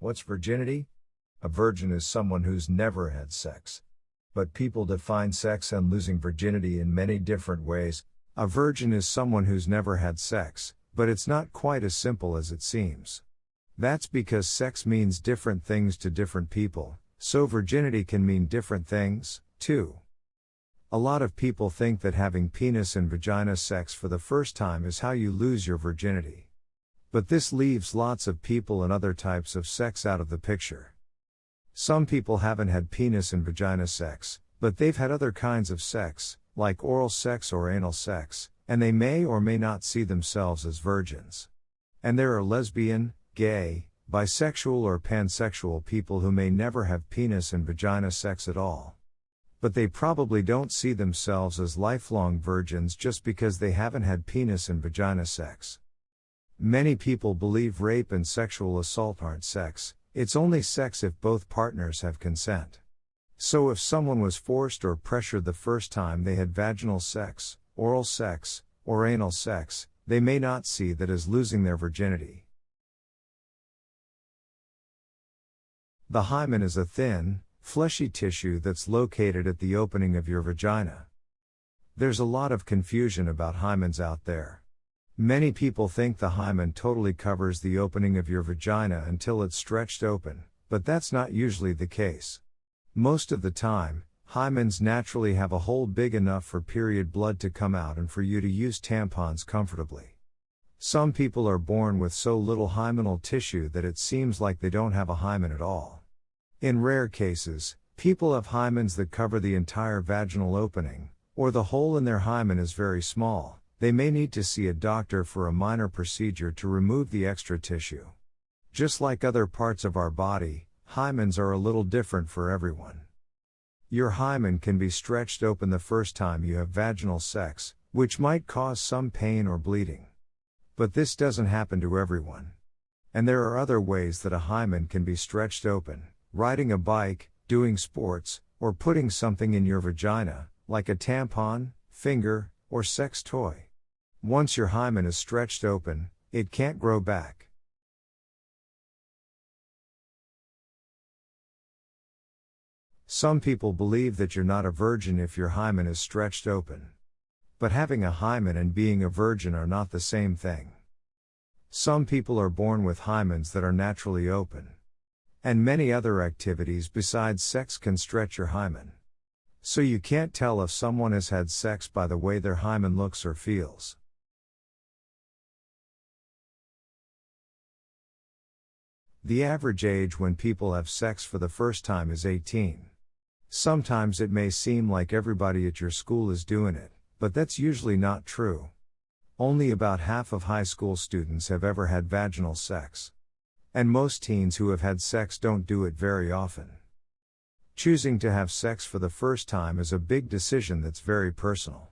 What's virginity? A virgin is someone who's never had sex. But people define sex and losing virginity in many different ways. A virgin is someone who's never had sex, but it's not quite as simple as it seems. That's because sex means different things to different people, so virginity can mean different things, too. A lot of people think that having penis and vagina sex for the first time is how you lose your virginity. But this leaves lots of people and other types of sex out of the picture. Some people haven't had penis and vagina sex, but they've had other kinds of sex, like oral sex or anal sex, and they may or may not see themselves as virgins. And there are lesbian, gay, bisexual or pansexual people who may never have penis and vagina sex at all. But they probably don't see themselves as lifelong virgins just because they haven't had penis and vagina sex. Many people believe rape and sexual assault aren't sex, it's only sex if both partners have consent. So if someone was forced or pressured the first time they had vaginal sex, oral sex, or anal sex, they may not see that as losing their virginity. The hymen is a thin, fleshy tissue that's located at the opening of your vagina. There's a lot of confusion about hymens out there. Many people think the hymen totally covers the opening of your vagina until it's stretched open, but that's not usually the case. Most of the time, hymens naturally have a hole big enough for period blood to come out and for you to use tampons comfortably. Some people are born with so little hymenal tissue that it seems like they don't have a hymen at all. In rare cases, people have hymens that cover the entire vaginal opening, or the hole in their hymen is very small. They may need to see a doctor for a minor procedure to remove the extra tissue. Just like other parts of our body, hymens are a little different for everyone. Your hymen can be stretched open the first time you have vaginal sex, which might cause some pain or bleeding. But this doesn't happen to everyone. And there are other ways that a hymen can be stretched open: riding a bike, doing sports, or putting something in your vagina, like a tampon, finger, or sex toy. Once your hymen is stretched open, it can't grow back. Some people believe that you're not a virgin if your hymen is stretched open. But having a hymen and being a virgin are not the same thing. Some people are born with hymens that are naturally open. And many other activities besides sex can stretch your hymen. So you can't tell if someone has had sex by the way their hymen looks or feels. The average age when people have sex for the first time is 18. Sometimes it may seem like everybody at your school is doing it, but that's usually not true. Only about half of high school students have ever had vaginal sex. And most teens who have had sex don't do it very often. Choosing to have sex for the first time is a big decision that's very personal.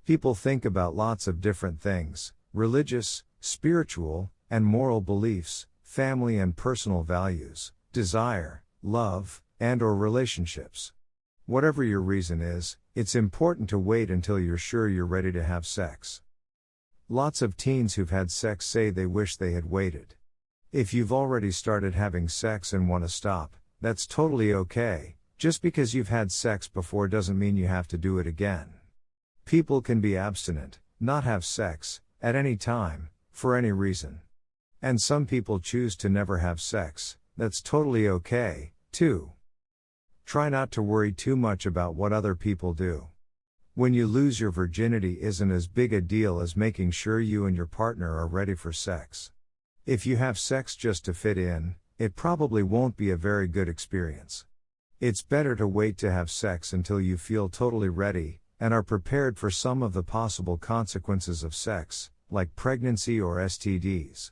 People think about lots of different things: religious, spiritual, and moral beliefs, family and personal values, desire, love, and/or relationships. Whatever your reason is, it's important to wait until you're sure you're ready to have sex. Lots of teens who've had sex say they wish they had waited. If you've already started having sex and want to stop, that's totally okay. Just because you've had sex before doesn't mean you have to do it again. People can be abstinent, not have sex, at any time, for any reason. And some people choose to never have sex, that's totally okay, too. Try not to worry too much about what other people do. When you lose your virginity isn't as big a deal as making sure you and your partner are ready for sex. If you have sex just to fit in, it probably won't be a very good experience. It's better to wait to have sex until you feel totally ready, and are prepared for some of the possible consequences of sex, like pregnancy or STDs.